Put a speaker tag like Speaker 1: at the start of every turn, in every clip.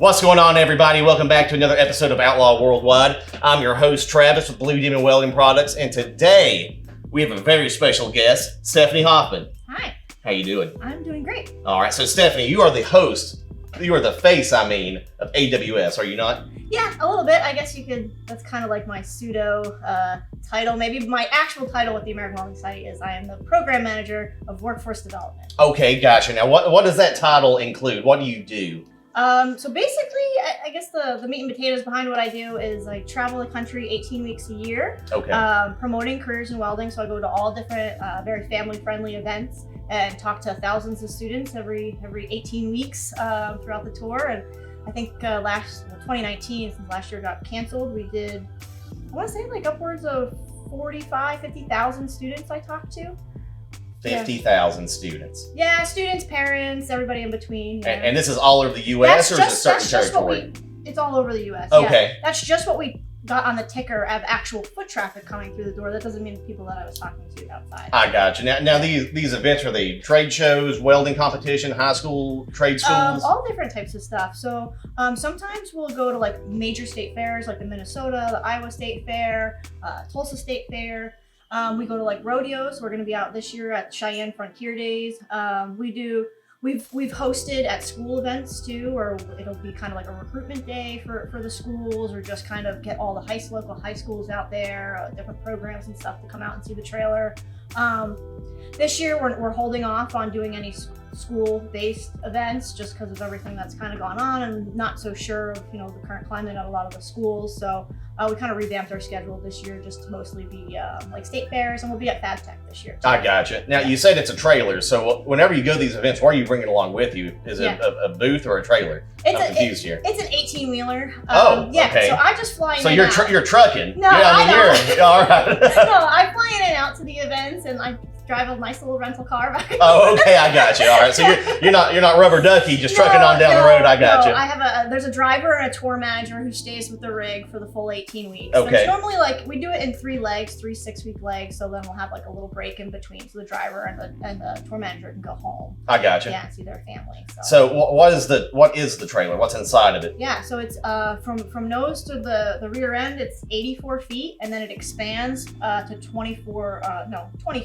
Speaker 1: What's going on, everybody? Welcome back to another episode of Outlaw Worldwide. I'm your host, Travis, with Blue Demon Welding Products, and today we have a very special guest, Stephanie Hoffman.
Speaker 2: Hi.
Speaker 1: How you doing?
Speaker 2: I'm doing great.
Speaker 1: All right, so Stephanie, you are the host, you are the face, of AWS, are you not?
Speaker 2: Yeah, a little bit. I guess you could, that's kind of like my pseudo title. Maybe my actual title with the American Welding Society is I am the Program Manager of Workforce Development.
Speaker 1: Okay, gotcha. Now, what does that title include? What do you do?
Speaker 2: So basically, I guess the meat and potatoes behind what I do is I travel the country 18 weeks a year, promoting careers in welding. So I go to all different, very family-friendly events and talk to thousands of students every 18 weeks throughout the tour. And I think 2019, since last year got canceled, we did, I want to say like upwards of 50,000 students I talked to.
Speaker 1: 50,000 students.
Speaker 2: Yeah, students, parents, everybody in between. Yeah.
Speaker 1: And this is all over the U.S. or is it certain territory?
Speaker 2: It's all over the U.S.
Speaker 1: Okay.
Speaker 2: Yeah. That's just what we got on the ticker of actual foot traffic coming through the door. That doesn't mean the people that I was talking to outside.
Speaker 1: I got you. Now these events, are they trade shows, welding competition, high school, trade schools?
Speaker 2: All different types of stuff. So sometimes we'll go to like major state fairs like the Minnesota, the Iowa State Fair, Tulsa State Fair. We go to like rodeos. We're going to be out this year at Cheyenne Frontier Days. We've hosted at school events too, or it'll be kind of like a recruitment day for the schools, or just kind of get all the local high schools out there, different programs and stuff to come out and see the trailer. This year we're holding off on doing any school-based events just because of everything that's kind of gone on, and not so sure of the current climate at a lot of the schools. So we kind of revamped our schedule this year just to mostly be like state fairs, and we'll be at Fab Tech this year too.
Speaker 1: I gotcha. Now you said it's a trailer, so whenever you go to these events, what are you bringing along with you? Is it a booth or a trailer? I'm confused here.
Speaker 2: It's an 18-wheeler.
Speaker 1: Okay.
Speaker 2: So I just fly in.
Speaker 1: So you're trucking.
Speaker 2: No,
Speaker 1: you're all right.
Speaker 2: No, I fly in and out to the events, and I drive a nice little rental car back.
Speaker 1: Oh, okay, I got you. All right, so you're not rubber ducky, just trucking on down the road. I got you.
Speaker 2: I have there's a driver and a tour manager who stays with the rig for the full 18 weeks.
Speaker 1: Okay.
Speaker 2: There's normally we do it in 3 6-week legs, so then we'll have like a little break in between, so the driver and the tour manager can go home.
Speaker 1: I got you.
Speaker 2: Yeah, see their family.
Speaker 1: So what is the trailer? What's inside of it?
Speaker 2: Yeah, so it's from nose to the rear end, it's 84 feet, and then it expands to 20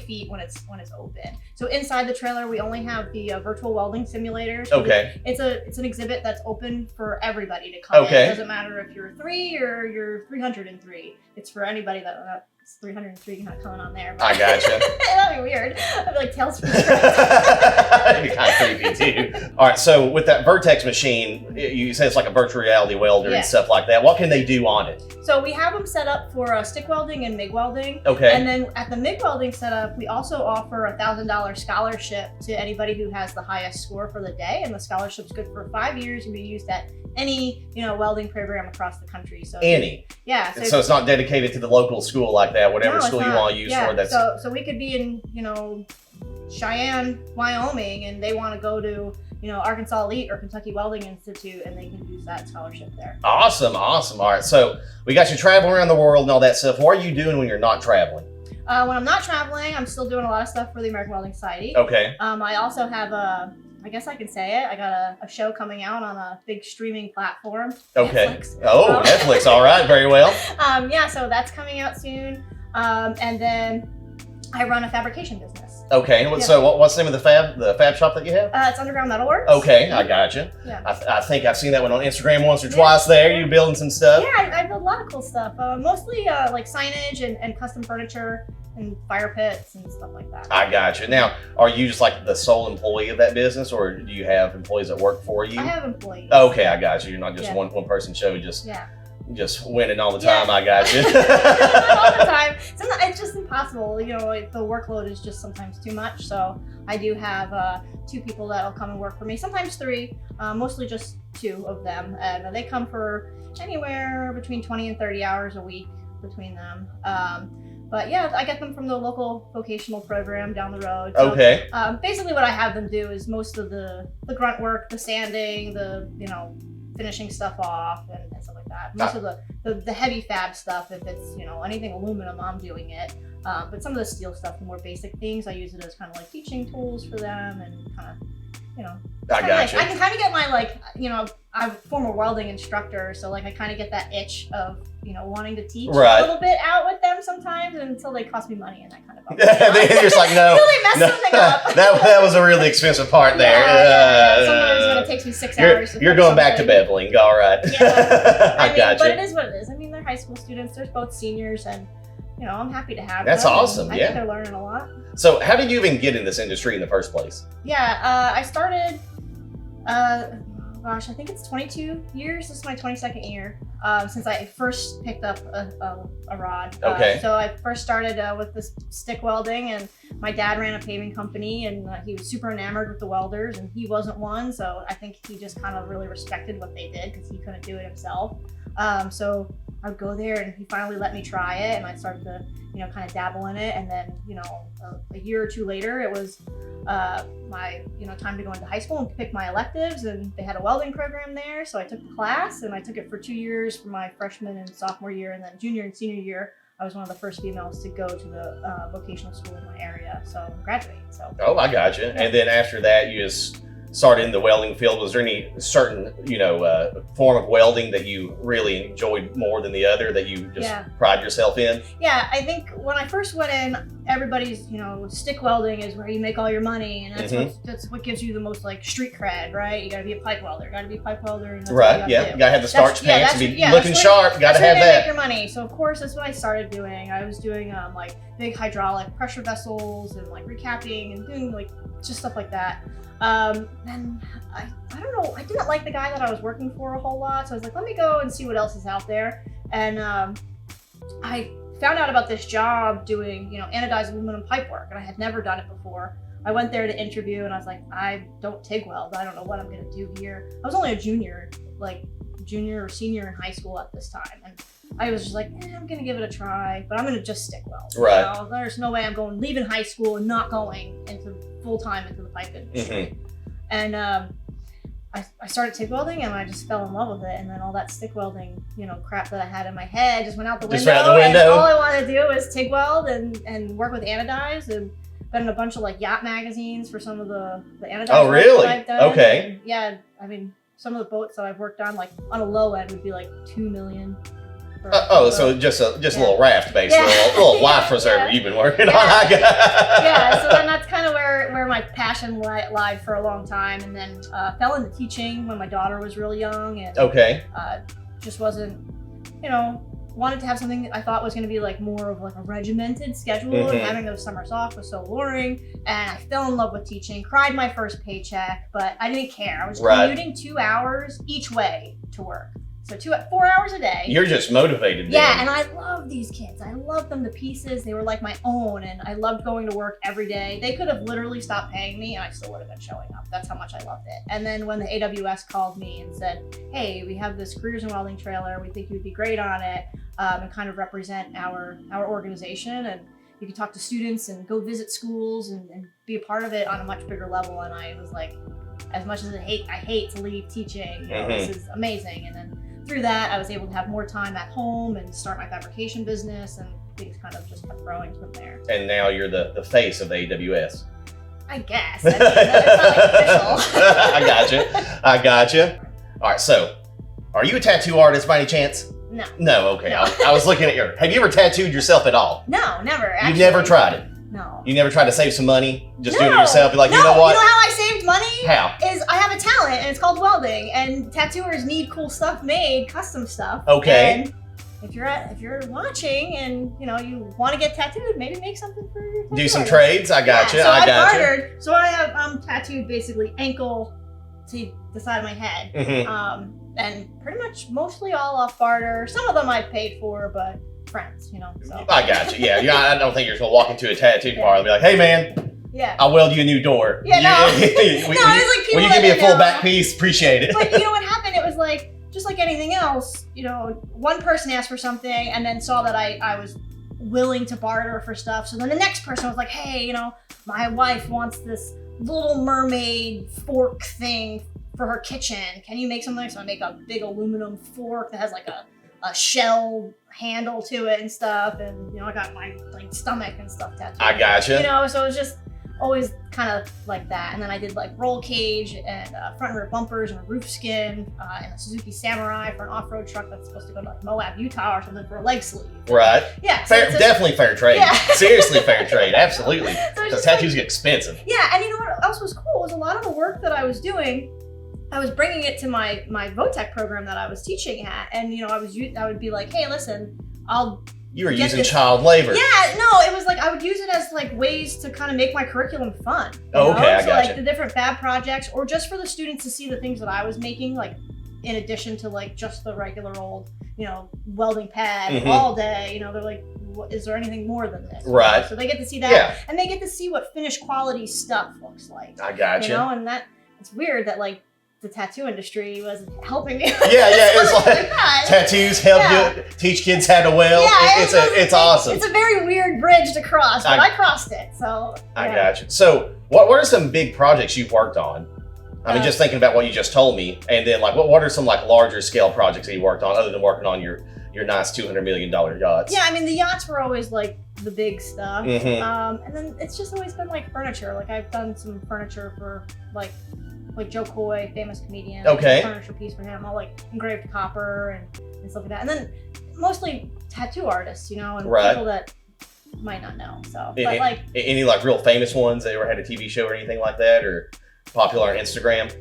Speaker 2: feet when it's open. So inside the trailer, we only have the virtual welding simulator. So
Speaker 1: okay.
Speaker 2: It's an exhibit that's open for everybody to come in. It doesn't matter if you're 3 or you're 303. It's for anybody that's 303 not coming on there. But
Speaker 1: I gotcha.
Speaker 2: That'd be weird. I'd be like Tales from the
Speaker 1: That'd be kind of creepy too. All right, so with that Vertex machine, you say it's like a virtual reality welder and stuff like that. What can they do on it?
Speaker 2: So we have them set up for stick welding and MIG welding.
Speaker 1: Okay.
Speaker 2: And then at the MIG welding setup, we also offer a $1,000 scholarship to anybody who has the highest score for the day, and the scholarship's good for 5 years and be used at any welding program across the country. So
Speaker 1: any.
Speaker 2: Yeah.
Speaker 1: So it's not dedicated to the local school like that. Whatever school you want to use for that.
Speaker 2: So we could be in Cheyenne, Wyoming, and they want to go to Arkansas Elite or Kentucky Welding Institute, and they can use that scholarship there.
Speaker 1: Awesome. All right, so we got you traveling around the world and all that stuff. What are you doing when you're not traveling?
Speaker 2: When I'm not traveling, I'm still doing a lot of stuff for the American Welding Society.
Speaker 1: Okay.
Speaker 2: I also have I guess I can say it, I got a show coming out on a big streaming platform.
Speaker 1: Okay.
Speaker 2: Netflix.
Speaker 1: Netflix. All right. Very well.
Speaker 2: So that's coming out soon. And then I run a fabrication business.
Speaker 1: Okay. So what's the name of the fab shop that you have?
Speaker 2: It's Underground Metalworks.
Speaker 1: Okay, I gotcha. Yeah. I think I've seen that one on Instagram once or twice there. You building some stuff?
Speaker 2: Yeah, I build a lot of cool stuff. Mostly like signage and custom furniture and fire pits and stuff like that.
Speaker 1: I gotcha. Now, are you just like the sole employee of that business, or do you have employees that work for you?
Speaker 2: I have employees.
Speaker 1: Okay, I got you. You're not just one person show, just winning all the time. I got you.
Speaker 2: All the time. It's just impossible. The workload is just sometimes too much. So I do have 2 people that'll come and work for me. Sometimes 3, mostly just 2 of them. And they come for anywhere between 20 and 30 hours a week between them. But yeah, I get them from the local vocational program down the road. So,
Speaker 1: okay.
Speaker 2: Basically what I have them do is most of the grunt work, the sanding, the finishing stuff off and stuff like that. Most of the heavy fab stuff, if it's anything aluminum, I'm doing it. But some of the steel stuff, the more basic things, I use it as kind of like teaching tools for them and kind of, you know.
Speaker 1: I got you.
Speaker 2: I can kind of get my, like, you know, I'm a former welding instructor, so like I kind of get that itch of, you know, wanting to teach a little bit out with them sometimes until they cost me money and that kind of bumps me out.
Speaker 1: You're just like, no.
Speaker 2: Really mess something up.
Speaker 1: that was a really expensive part there.
Speaker 2: Yeah. Sometimes when it takes me 6 hours.
Speaker 1: You're going back to beveling. All right.
Speaker 2: Yeah.
Speaker 1: I got you.
Speaker 2: But it is what it is. I mean, they're high school students. They're both seniors, and you know, I'm happy to have
Speaker 1: That's
Speaker 2: them.
Speaker 1: awesome.
Speaker 2: I think they're learning a lot.
Speaker 1: So, how did you even get in this industry in the first place?
Speaker 2: Yeah, I started. Gosh, I think it's 22 years. This is my 22nd year since I first picked up a rod.
Speaker 1: Okay.
Speaker 2: So I first started with this stick welding, and my dad ran a paving company, and he was super enamored with the welders, and he wasn't one. So I think he just kind of really respected what they did because he couldn't do it himself. So I would go there, and he finally let me try it, and I started to, you know, kind of dabble in it. And then, you know, a year or two later, it was my, you know, time to go into high school and pick my electives, and they had a welding program there. So I took the class, and I took it for 2 years for my freshman and sophomore year, and then junior and senior year, I was one of the first females to go to the vocational school in my area. So I'm graduating. So.
Speaker 1: Oh, I got you. Yeah. And then after that, you just started in the welding field. Was there any certain, you know, form of welding that you really enjoyed more than the other that you just pride yourself in?
Speaker 2: Yeah, I think when I first went in, everybody's, you know, stick welding is where you make all your money, and that's what gives you the most, like, street cred, right? You got to be a pipe welder. You got to be a pipe welder. And that's
Speaker 1: right. You got to have the starch pants and be looking sharp. Got to have that.
Speaker 2: Make your money. So of course, that's what I started doing. I was doing like big hydraulic pressure vessels and like recapping and doing like just stuff like that. And I don't know, I didn't like the guy that I was working for a whole lot, so I was like, let me go and see what else is out there. And I found out about this job doing, you know, anodized aluminum pipe work, and I had never done it before. I went there to interview, and I was like, I don't TIG weld. I don't know what I'm gonna do here. I was only a junior or senior in high school at this time, and I was just like, I'm gonna give it a try, but I'm gonna just stick weld.
Speaker 1: Right.
Speaker 2: You know? There's no way I'm leaving high school and not going into full-time into the pipe industry. And I started TIG welding, and I just fell in love with it. And then all that stick welding, you know, crap that I had in my head just went out the window. And all I wanted to do was TIG weld and work with anodized, and been in a bunch of like yacht magazines for some of the anodized.
Speaker 1: Oh, really?
Speaker 2: That I've done.
Speaker 1: Okay.
Speaker 2: And yeah, I mean, some of the boats that I've worked on, like on a low end, would be like $2 million.
Speaker 1: So just a little raft, basically, a little life preserver you've been working on.
Speaker 2: Yeah, so then that's kind of where my passion lied for a long time, and then fell into teaching when my daughter was really young, and just wasn't, you know, wanted to have something that I thought was going to be like more of like a regimented schedule, and having those summers off was so boring. And I fell in love with teaching, cried my first paycheck, but I didn't care. I was commuting 2 hours each way to work. So 4 hours a day.
Speaker 1: You're just motivated.
Speaker 2: Yeah, and I love these kids. I love them to pieces. They were like my own, and I loved going to work every day. They could have literally stopped paying me, and I still would have been showing up. That's how much I loved it. And then when the AWS called me and said, hey, we have this careers in welding trailer. We think you would be great on it, and kind of represent our organization. And you could talk to students and go visit schools and be a part of it on a much bigger level. And I was like, as much as I hate to leave teaching, you know, this is amazing. And then through that, I was able to have more time at home and start my fabrication business, and things kind of just kept growing from there.
Speaker 1: And now you're the face of the AWS.
Speaker 2: I guess. I mean, it's not official.
Speaker 1: I got you. All right, so are you a tattoo artist by any chance?
Speaker 2: No.
Speaker 1: No, okay.
Speaker 2: No.
Speaker 1: I was looking at have you ever tattooed yourself at all?
Speaker 2: No, never. Actually.
Speaker 1: You've never tried it?
Speaker 2: No.
Speaker 1: You never tried to save some money? Just doing it yourself? You're like, you know what?
Speaker 2: You know how I saved money?
Speaker 1: How?
Speaker 2: Is I have a talent, and it's called welding, and tattooers need cool stuff made, custom stuff.
Speaker 1: Okay.
Speaker 2: And if you're watching and you know you want to get tattooed, maybe make something for your tattoo
Speaker 1: do some
Speaker 2: artist.
Speaker 1: trades. I got you.
Speaker 2: So
Speaker 1: I got you.
Speaker 2: bartered. So I have tattooed basically ankle to the side of my head, and pretty much mostly all off barter. Some of them I paid for, but friends, you know. So
Speaker 1: I got you. Yeah, I don't think you're just gonna walk into a tattoo parlor and be like, "Hey, man, I'll weld you a new door."
Speaker 2: Yeah, no.
Speaker 1: Will you give me a full back piece? Appreciate it.
Speaker 2: But you know what happened? It was like just like anything else. You know, one person asked for something and then saw that I was willing to barter for stuff. So then the next person was like, "Hey, you know, my wife wants this Little Mermaid fork thing for her kitchen. Can you make something?" So I make a big aluminum fork that has like a a shell handle to it and stuff, and you know, I got my like stomach and stuff tattooed.
Speaker 1: I gotcha.
Speaker 2: You know, so it was just always kind of like that. And then I did like roll cage and front and rear bumpers and a roof skin and a Suzuki Samurai for an off-road truck that's supposed to go to like Moab, Utah or something for a leg sleeve.
Speaker 1: Right.
Speaker 2: Yeah.
Speaker 1: Fair,
Speaker 2: so
Speaker 1: definitely fair trade.
Speaker 2: Yeah.
Speaker 1: Seriously fair trade. Absolutely.
Speaker 2: So
Speaker 1: Because tattoos get expensive.
Speaker 2: Yeah, and you know what else was cool was a lot of the work that I was doing, I was bringing it to my VOTEC program that I was teaching at, and you know, I would be like, hey, listen,
Speaker 1: You were using child labor.
Speaker 2: Yeah, no, it was like I would use it as like ways to kind of make my curriculum fun.
Speaker 1: Oh, okay, I
Speaker 2: so
Speaker 1: gotcha.
Speaker 2: like the different fab projects, or just for the students to see the things that I was making, like in addition to like just the regular old, you know, welding pad all day. You know, they're like, is there anything more than this?
Speaker 1: Right.
Speaker 2: So they get to see that, and they get to see what finished quality stuff looks like.
Speaker 1: I gotcha.
Speaker 2: You know, and that it's weird that like the tattoo industry wasn't helping me.
Speaker 1: Yeah, it's like tattoos help you teach kids how to weld.
Speaker 2: Yeah,
Speaker 1: it's awesome.
Speaker 2: It's a very weird bridge to cross, but I crossed it. So
Speaker 1: I gotcha. So what are some big projects you've worked on? I mean, just thinking about what you just told me, and then like what are some like larger scale projects that you worked on other than working on your nice $200 million yachts?
Speaker 2: Yeah, I mean the yachts were always like the big stuff, and then it's just always been like furniture. Like I've done some furniture for like Joe Coy, famous comedian.
Speaker 1: Okay.
Speaker 2: Furniture piece for him, all like engraved copper and stuff like that. And then mostly tattoo artists, you know, and people that might not know. So, but like
Speaker 1: any like real famous ones that ever had a TV show or anything like that, or popular on Instagram?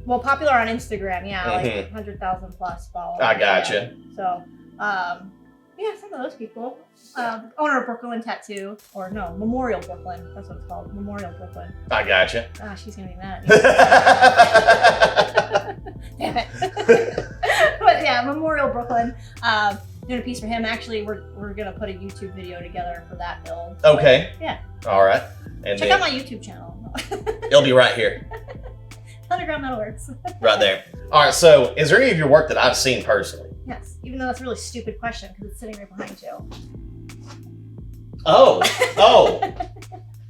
Speaker 2: Well, popular on Instagram, yeah, like 100,000 plus followers.
Speaker 1: I gotcha.
Speaker 2: So, yeah, some of those people. Owner of Brooklyn Tattoo, or no, Memorial Brooklyn. That's what it's called, Memorial Brooklyn.
Speaker 1: I gotcha.
Speaker 2: Ah, she's gonna be mad at me. Damn it. But yeah, Memorial Brooklyn. Doing a piece for him. Actually, we're gonna put a YouTube video together for that build.
Speaker 1: Okay.
Speaker 2: Yeah.
Speaker 1: All right. And
Speaker 2: check out my YouTube channel.
Speaker 1: It'll be right here.
Speaker 2: Underground Metalworks.
Speaker 1: Right there. All right. So, is there any of your work that I've seen personally?
Speaker 2: Yes, even though that's a really stupid question because it's sitting right behind you.
Speaker 1: Oh.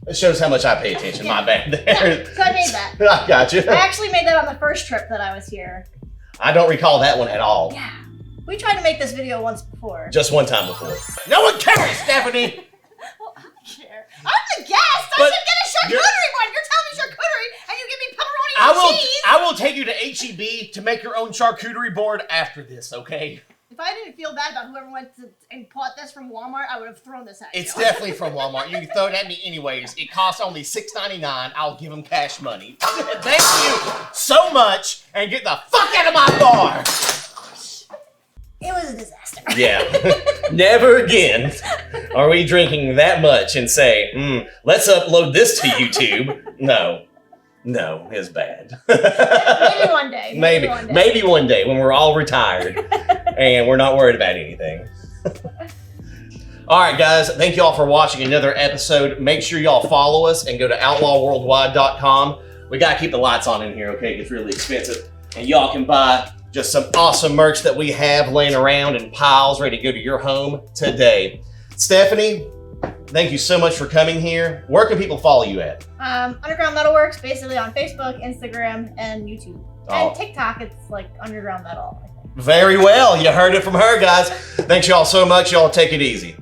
Speaker 1: It shows how much I pay attention. My bad there.
Speaker 2: Yeah, so I made that.
Speaker 1: I got you.
Speaker 2: I actually made that on the first trip that I was here.
Speaker 1: I don't recall that one at all.
Speaker 2: Yeah. We tried to make this video once before.
Speaker 1: Just one time before. No one cares, Stephanie!
Speaker 2: Well, I care. I'm the guest! I should get a charcuterie one! You're telling me charcuterie and you give me pepperoni and cheese!
Speaker 1: I will take you to H-E-B to make your own charcuterie board after this, okay?
Speaker 2: If I didn't feel bad about whoever went and bought this from Walmart, I would have thrown this at you.
Speaker 1: It's definitely from Walmart. You can throw it at me anyways. It costs only $6.99. I'll give them cash money. Thank you so much, and get the fuck out of my bar!
Speaker 2: It was a disaster.
Speaker 1: Yeah. Never again are we drinking that much and say, let's upload this to YouTube. No, it's bad.
Speaker 2: Maybe one day.
Speaker 1: Maybe one day when we're all retired and we're not worried about anything. All right, guys. Thank you all for watching another episode. Make sure y'all follow us and go to outlawworldwide.com. We got to keep the lights on in here, okay? It gets really expensive. And y'all can buy just some awesome merch that we have laying around in piles ready to go to your home today. Stephanie, thank you so much for coming here. Where can people follow you at?
Speaker 2: Underground Metalworks, basically on Facebook, Instagram, and YouTube. And TikTok, it's like Underground Metal, I think.
Speaker 1: Very well. You heard it from her, guys. Thanks y'all so much. Y'all take it easy.